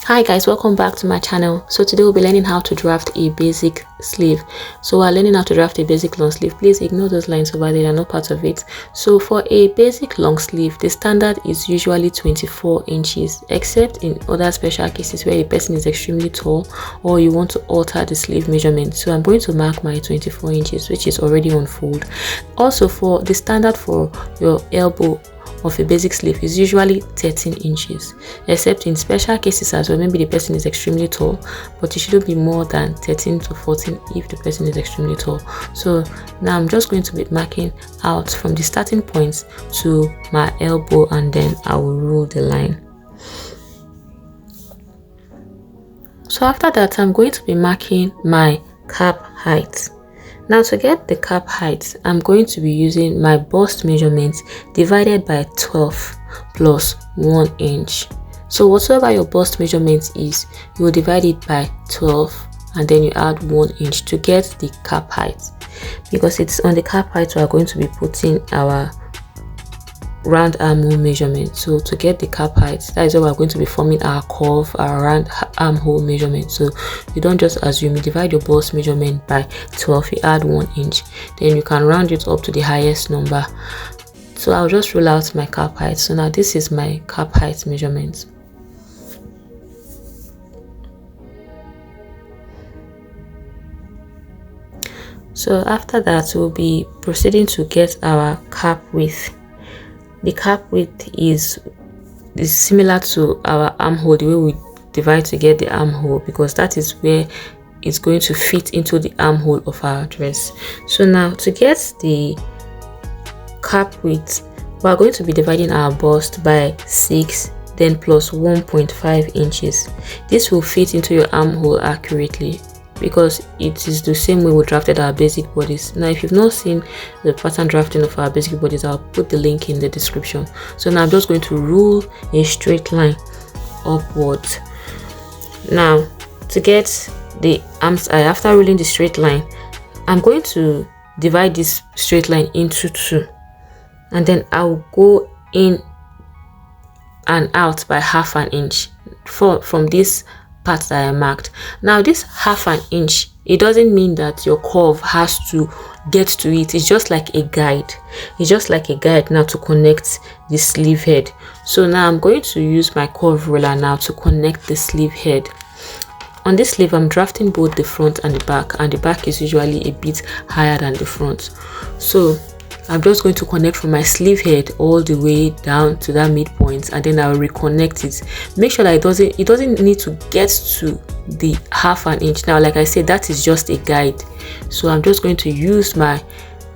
Hi guys, welcome back to my channel. So today we'll be learning how to draft a basic sleeve. So while learning how to draft a basic long sleeve, please ignore those lines over there, they're not part of it. So for a basic long sleeve, the standard is usually 24 inches, except in other special cases where a person is extremely tall or you want to alter the sleeve measurement. So I'm going to mark my 24 inches, which is already on fold. Also, for the standard for your elbow of a basic sleeve is usually 13 inches, except in special cases as well. Maybe the person is extremely tall, but it shouldn't be more than 13 to 14 if the person is extremely tall. So now I'm just going to be marking out from the starting point to my elbow, and then I will rule the line. So after that, I'm going to be marking my cap height. Now to get the cap height, I'm going to be using my bust measurement divided by 12 plus 1 inch. So whatever your bust measurement is, you will divide it by 12 and then you add 1 inch to get the cap height. Because it's on the cap height we are going to be putting our round armhole measurement. So to get the cap height, that is where we're going to be forming our curve, our round armhole measurement. So you don't just assume, you divide your bust measurement by 12, you add 1 inch, then you can round it up to the highest number. So I'll just rule out my cap height. So now this is my cap height measurement. So after that, we'll be proceeding to get our cap width. The cap width is similar to our armhole, the way we divide to get the armhole, because that is where it's going to fit into the armhole of our dress. So now to get the cap width, we are going to be dividing our bust by 6, then plus 1.5 inches. This will fit into your armhole accurately, because it is the same way we drafted our basic bodies. Now if you've not seen the pattern drafting of our basic bodies, I'll put the link in the description. So now I'm just going to rule a straight line upwards. Now to get the arms, after ruling the straight line, I'm going to divide this straight line into 2, and then I'll go in and out by half an inch from this part that I marked. Now this half an inch, it doesn't mean that your curve has to get to it. It's just like a guide. It's just like a guide now to connect the sleeve head. So now I'm going to use my curve ruler now to connect the sleeve head. On this sleeve, I'm drafting both the front and the back is usually a bit higher than the front. So I'm just going to connect from my sleeve head all the way down to that midpoint, and then I'll reconnect it. Make sure that it doesn't need to get to the half an inch. Now like I said, that is just a guide. So I'm just going to use my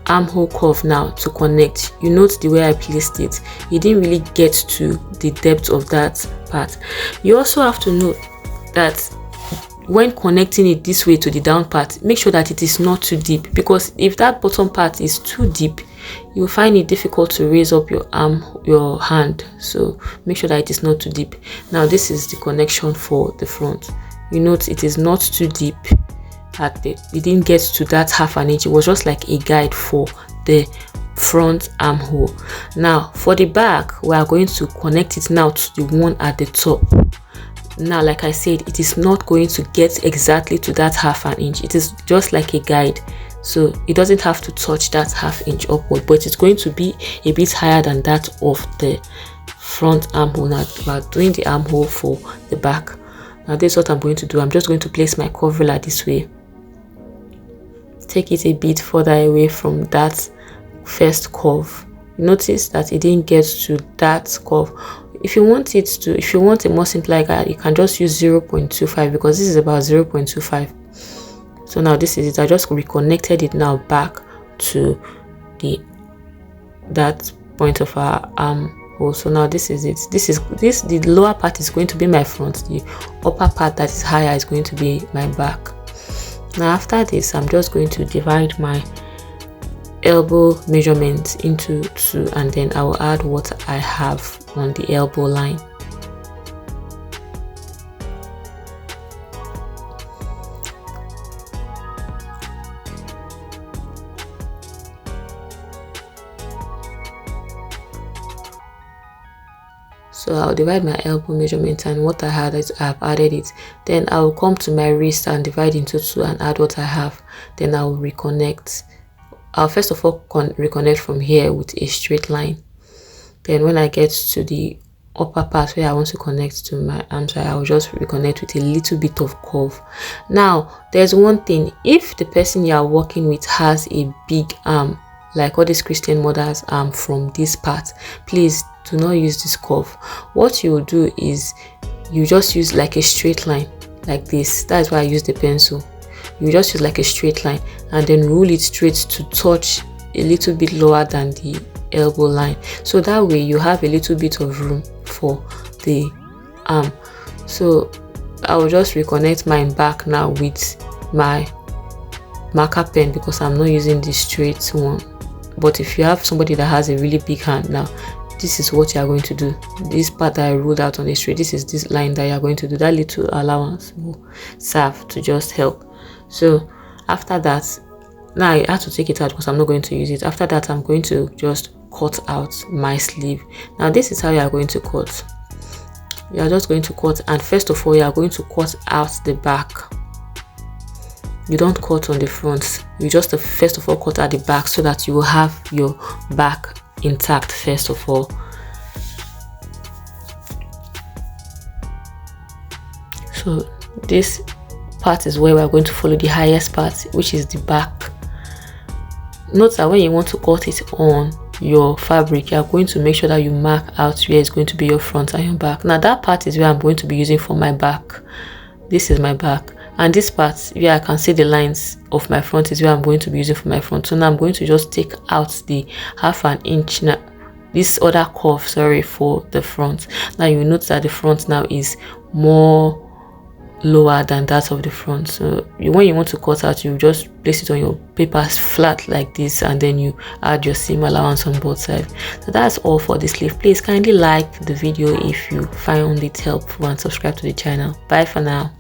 armhole curve now to connect. You note the way I placed it, it didn't really get to the depth of that part. You also have to note that when connecting it this way to the down part, make sure that it is not too deep, because if that bottom part is too deep, you will find it difficult to raise up your hand. So make sure that it is not too deep. Now this is the connection for the front. You note it is not too deep, that it didn't get to that half an inch. It was just like a guide for the front armhole. Now for the back, we are going to connect it now to the one at the top. Now like I said, it is not going to get exactly to that half an inch. It is just like a guide, so it doesn't have to touch that half inch upward, but it's going to be a bit higher than that of the front armhole. Now we're doing the armhole for the back. Now this is what I'm going to do. I'm just going to place my curve ruler this way, take it a bit further away from that first curve. Notice that it didn't get to that curve. If you want a more simpler guide, you can just use 0.25, because this is about 0.25. So now this is it. I just reconnected it now back to that point of our armhole. So now this is it. The lower part is going to be my front. The upper part that is higher is going to be my back. Now after this, I'm just going to divide my elbow measurement into 2, and then I will add what I have on the elbow line. So I'll divide my elbow measurement, and what I had is I've added it. Then I'll come to my wrist and divide into 2 and add what I have. Then I'll reconnect. I'll first of all reconnect from here with a straight line. Then when I get to the upper part where I want to connect to my arm side, I'll just reconnect with a little bit of curve. Now there's one thing: if the person you are working with has a big arm, like all these Christian mothers arm from this part, please do not use this curve. What you will do is you just use like a straight line like this. That's why I use the pencil. You just use like a straight line and then rule it straight to touch a little bit lower than the elbow line, so that way you have a little bit of room for the arm. So I will just reconnect mine back now with my marker pen because I'm not using the straight one. But if you have somebody that has a really big hand, now this is what you are going to do. This part that I ruled out on the straight, this is this line that you are going to do. That little allowance will serve to just help. So after that, now I have to take it out because I'm not going to use it. After that, I'm going to just cut out my sleeve. Now this is how you are going to cut. You are just going to cut, and first of all you are going to cut out the back. You don't cut on the front. You just first of all cut out the back so that you will have your back intact first of all. So this part is where we are going to follow the highest part, which is the back. Note that when you want to cut it on your fabric, you are going to make sure that you mark out where it's going to be your front and your back. Now that part is where I'm going to be using for my back. This is my back, and this part where I can see the lines of my front is where I'm going to be using for my front. So now I'm going to just take out the 1/2 inch now, this other curve, sorry, for the front. Now you note that the front now is more lower than that of the front. So when you want to cut out, you just place it on your paper flat like this, and then you add your seam allowance on both sides. So that's all for this sleeve. Please kindly like the video if you found it helpful and subscribe to the channel. Bye for now.